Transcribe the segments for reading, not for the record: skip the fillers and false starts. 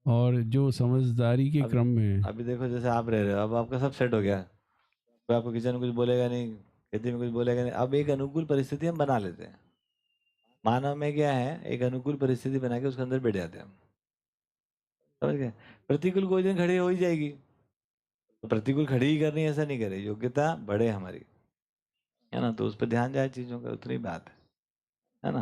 और जो समझदारी के क्रम में अभी देखो जैसे आप रह रहे हो, अब आपका सब सेट हो गया, तो आपको किचन में कुछ बोलेगा नहीं, खेती में कुछ बोलेगा नहीं। अब एक अनुकूल परिस्थिति हम बना लेते हैं। मानव में क्या है, एक अनुकूल परिस्थिति बना के उसके अंदर बैठ जाते हैं हम। समझ गए? प्रतिकूल कोई दिन खड़ी हो ही जाएगी, तो प्रतिकूल खड़ी ही करनी है, ऐसा नहीं करे, योग्यता बढ़े हमारी, है ना, तो उस पर ध्यान जाए चीजों का, उतनी बात है ना।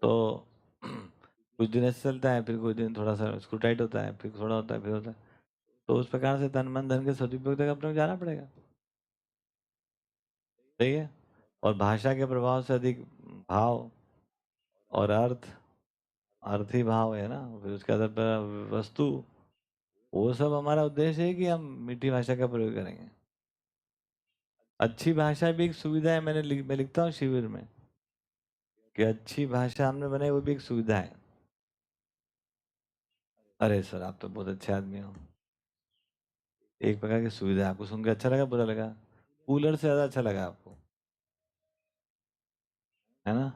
तो कुछ दिन ऐसे चलता है, फिर कुछ दिन थोड़ा सा स्क्रू टाइट होता है, फिर थोड़ा होता है, फिर होता है। तो उस प्रकार से तन मन धन के सदुपयोग तक अपने को जाना पड़ेगा। सही है। और भाषा के प्रभाव से अधिक भाव और अर्थ, अर्थ ही भाव है ना, फिर उसके आधार पर वस्तु, वो सब हमारा उद्देश्य है कि हम मीठी भाषा का प्रयोग करेंगे। अच्छी भाषा भी एक सुविधा है, मैं लिखता हूँ शिविर में कि अच्छी भाषा हमने बनाई, वो भी एक सुविधा है। अरे सर आप तो बहुत अच्छे आदमी हो। एक प्रकार की सुविधा है, आपको सुन के अच्छा लगा बुरा लगा? कूलर से ज्यादा अच्छा लगा आपको, है ना?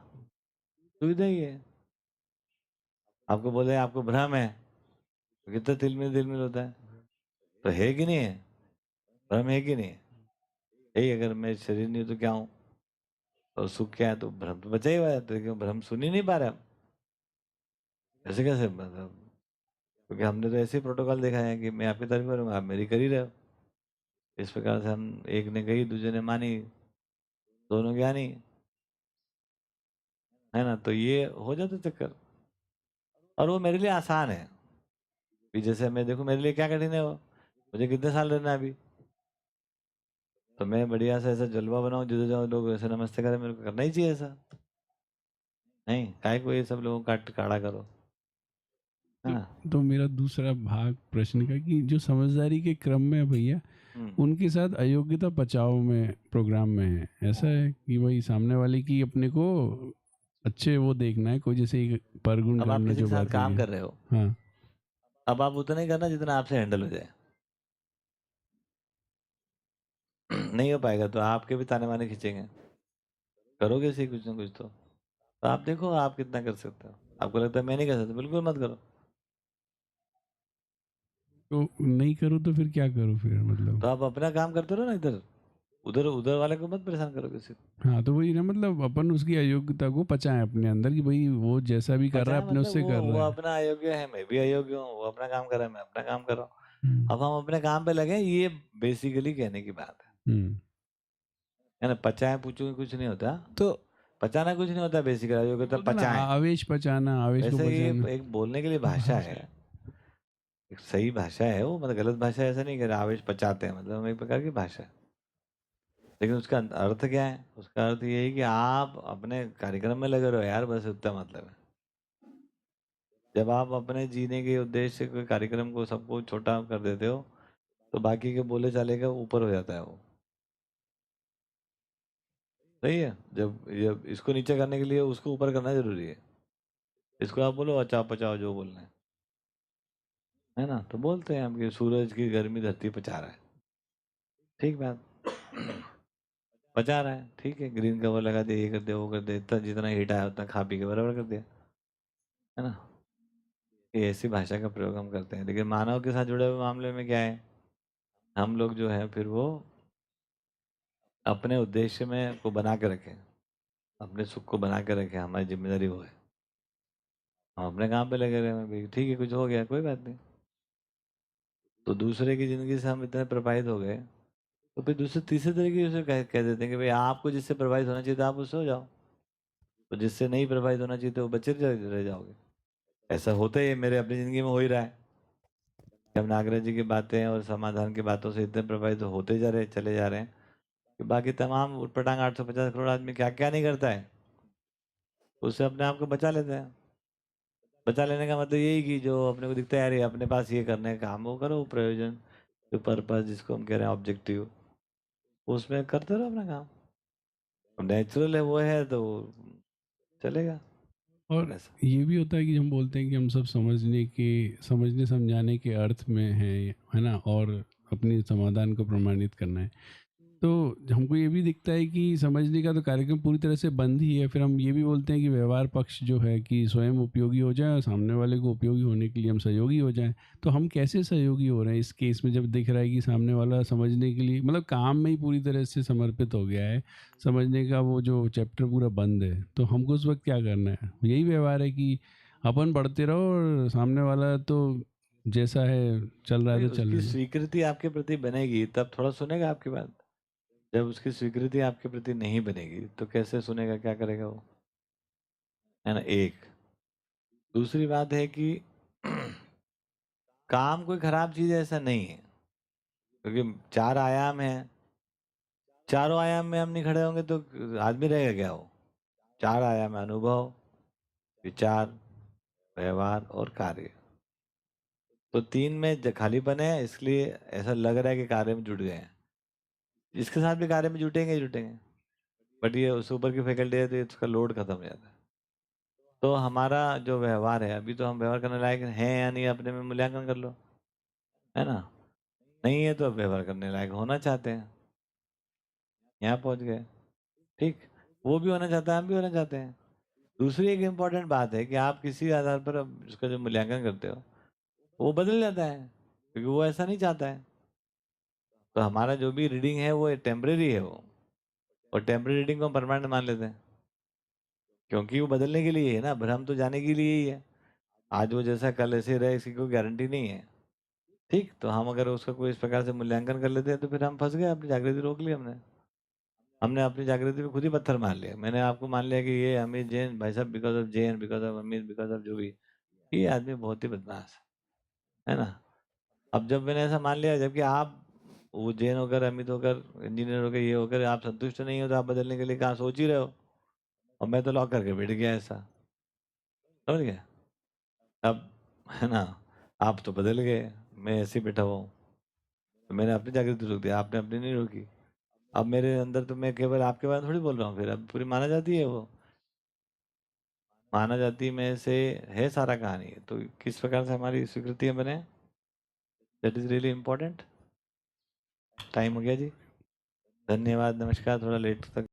सुविधा ही है। आपको बोले आपको भ्रम है, तो कितना तिलमिल तिलमिल होता है, तो है कि नहीं है? भ्रम है कि नहीं है? यही, अगर मैं शरीर नहीं हूं तो क्या हूँ, और सुख क्या है, तो भ्रम तो बचा ही हुआ है, तो क्यों भ्रम सुन ही नहीं पा रहे हम? ऐसे कैसे मतलब? क्योंकि हमने तो ऐसे प्रोटोकॉल देखा है कि मैं आपकी तारीफ करूंगा, आप मेरी कर ही रहे हो। इस प्रकार से हम, एक ने कही दूसरे ने मानी, दोनों ज्ञानी, है ना, तो ये हो जाता चक्कर। और वो मेरे लिए आसान है कि जैसे मैं देखूं, मेरे लिए क्या कठिन है वो, मुझे कितने साल रहना है अभी, तो मैं बढ़िया से ऐसा जलवा बनाऊं, जिधर जाऊं लोग ऐसे नमस्ते करें, मेरे को करना ही चाहिए ऐसा। नहीं, काहे को ये सब लोगों का काढ़ा करो, है तो, ना। तो मेरा दूसरा भाग प्रश्न का कि जो समझदारी के क्रम में है भैया, हम्म। उनके साथ अयोग्यता बचाव में प्रोग्राम में है, ऐसा है कि भाई सामने वाले की अपने को अच्छे वो देखना है, कोई जैसे एक परगुण अब आप करना किसी के जो साथ बात हुई काम है। कर रहे हो, हाँ। अब आप उतना ही करना जितना आपसे हैंडल हो जाए। नहीं हो पाएगा तो आपके भी ताने माने खींचेंगे, करोगे सही कुछ ना कुछ तो आप देखो आप कितना कर सकते हो। आपको लगता है मैं नहीं कर सकता, बिल्कुल मत करो। तो नहीं करूँ तो फिर क्या करूँ फिर मतलब? तो आप अपना काम करते रहो ना, इधर उधर उधर वाले को मत परेशान करो किसी को। हाँ, तो वही ना, मतलब अपन उसकी अयोग्यता को पचाएं अपने अंदर कि भाई वो जैसा भी कर रहा है पचाए अपने मतलब उससे कर वो रहा है। अपना अयोग्य है, मैं भी अयोग्य हूँ, वो अपना काम कर रहा है, मैं अपना काम कर रहा हूँ। हम्म। अब हम अपने काम पे लगे, ये बेसिकली कहने की बात हम्म। है ना। पचाए पूछो कुछ नहीं होता, तो पचाना कुछ नहीं होता, बेसिकली तो अयोग्यता बोलते हैं ना पचाए। आवेश पचाना, आवेश को वैसे ये बचाना। एक बोलने के लिए तो भाषा भाषा है, एक सही भाषा है वो, मतलब गलत भाषा है, ऐसा नहीं कर आवेश पचाते हैं, मतलब एक प्रकार की भाषा है। लेकिन उसका अर्थ क्या है? उसका अर्थ ये है कि आप अपने कार्यक्रम में लगे रहो यार, बस उतना मतलब है। जब आप अपने जीने के उद्देश्य के कार्यक्रम को सबको छोटा कर देते हो, तो बाकी के बोले चाले का ऊपर हो जाता है वो। सही है। जब इसको नीचे करने के लिए उसको ऊपर करना जरूरी है। इसको आप बोलो अच्छा पचाओ जो बोलना है ना, तो बोलते हैं हम कि सूरज की गर्मी धरती पचा रहा है। ठीक बात। पचा रहा है, ठीक है, ग्रीन कवर लगा दिया, ये कर दिया वो कर दिया, इतना जितना हीट आया उतना खा पी के बराबर कर दिया, है ना। ये ऐसी भाषा का प्रयोग हम करते हैं, लेकिन मानव के साथ जुड़े हुए मामले में क्या है, हम लोग जो है फिर वो अपने उद्देश्य में को बना के रखें, अपने सुख को बना के रखें, हमारी जिम्मेदारी वो है। हम अपने काम पे लगे रहे भाई, ठीक है कुछ हो गया कोई बात नहीं। तो दूसरे की जिंदगी से हम इतने प्रभावित हो गए, तो फिर दूसरे तीसरे तरीके से कह देते हैं कि भाई आपको जिससे प्रभावित होना चाहिए था आप उससे हो जाओ, तो जिससे नहीं प्रभावित होना चाहिए तो वो बच्चे रह जाओगे। ऐसा होता ही है, मेरे अपनी जिंदगी में हो ही रहा है कि हम नागराज जी की बातें और समाधान की बातों से इतने प्रभावित होते जा रहे चले जा रहे हैं कि बाकी तमाम उटपटांग 850 करोड़ आदमी क्या क्या नहीं करता है, उससे अपने आप को बचा लेते हैं। बचा लेने का मतलब यही कि जो अपने को दिखता है यार ये अपने पास ये करने का काम, वो करो, प्रयोजन जो पर्पस जिसको हम कह रहे हैं ऑब्जेक्टिव, उसमें करते रहो अपना काम। नेचुरल है वो है तो चलेगा और ऐसा। ये भी होता है कि हम बोलते हैं कि हम सब समझने समझाने के अर्थ में हैं, है ना, और अपनी समाधान को प्रमाणित करना है। तो हमको ये भी दिखता है कि समझने का तो कार्यक्रम पूरी तरह से बंद ही है। फिर हम ये भी बोलते हैं कि व्यवहार पक्ष जो है कि स्वयं उपयोगी हो जाए और सामने वाले को उपयोगी होने के लिए हम सहयोगी हो जाएं। तो हम कैसे सहयोगी हो रहे हैं इस केस में, जब दिख रहा है कि सामने वाला समझने के लिए मतलब काम में ही पूरी तरह से समर्पित हो गया है, समझने का वो जो चैप्टर पूरा बंद है। तो हमको उस वक्त क्या करना है? यही व्यवहार है कि अपन बढ़ते रहो और सामने वाला तो जैसा है चल रहा है भाई तो उसकी चलने दो। स्वीकृति आपके प्रति बनेगी तब थोड़ा सुनेगा आपकी बात। जब उसकी स्वीकृति आपके प्रति नहीं बनेगी तो कैसे सुनेगा, क्या करेगा वो, है ना। एक दूसरी बात है कि काम कोई खराब चीज है ऐसा नहीं है, क्योंकि 4 आयाम है, चारों आयाम में हम नहीं खड़े होंगे तो आदमी रहेगा क्या वो। 4 आयाम है, अनुभव, विचार, व्यवहार और कार्य। तो 3 में खालीपन है, इसलिए ऐसा लग रहा है कि कार्य में जुट गए हैं। इसके साथ भी कार्य में जुटेंगे ही जुटेंगे, बट ये उस ऊपर की फैकल्टी है तो इसका लोड खत्म हो जाता है। तो हमारा जो व्यवहार है, अभी तो हम व्यवहार करने लायक हैं या नहीं, अपने में मूल्यांकन कर लो, है ना। नहीं है तो अब व्यवहार करने लायक होना चाहते हैं, यहाँ पहुंच गए, ठीक। वो भी होना चाहता है, हम भी होना चाहते हैं। दूसरी एक इम्पॉर्टेंट बात है कि आप किसी आधार पर अब उसका जो मूल्यांकन करते हो वो बदल जाता है, क्योंकि वो ऐसा नहीं चाहता है। तो हमारा जो भी रीडिंग है वो टेम्परेरी है वो, और टेम्परेरी रीडिंग को हम परमानेंट मान लेते हैं, क्योंकि वो बदलने के लिए है ना, भ्रम तो जाने के लिए ही है। आज वो जैसा कल ऐसे रहे इसकी कोई गारंटी नहीं है, ठीक। तो हम अगर उसका कोई इस प्रकार से मूल्यांकन कर लेते हैं तो फिर हम फंस गए, अपनी जागृति रोक ली हमने। हमने अपनी जागृति पे खुद ही पत्थर मार लिया। मैंने आपको मान लिया कि ये अमित जैन भाई साहब, because of Jain, because of Amit, because of जो भी, ये आदमी बहुत ही बदमाश है ना। अब जब मैंने ऐसा मान लिया, जबकि आप वो जैन होकर, अमित होकर, इंजीनियर होकर, ये होकर आप संतुष्ट नहीं हो, तो आप बदलने के लिए कहाँ सोच ही रहे हो, और मैं तो लॉक करके बैठ गया ऐसा, समझ गए। अब है ना, आप तो बदल गए, मैं ऐसे ही बैठा हुआ हूँ। तो मैंने अपनी जागृति रोक दी, आपने अपनी नहीं रोकी। अब मेरे अंदर तो मैं केवल आपके बारे में थोड़ी बोल रहा हूँ, फिर अब पूरी माना जाती है वो, माना जाती में से है सारा कहानी। तो किस प्रकार से हमारी स्वीकृतियाँ बने, that is really important. Time हो गया जी, धन्यवाद, नमस्कार, थोड़ा लेट तक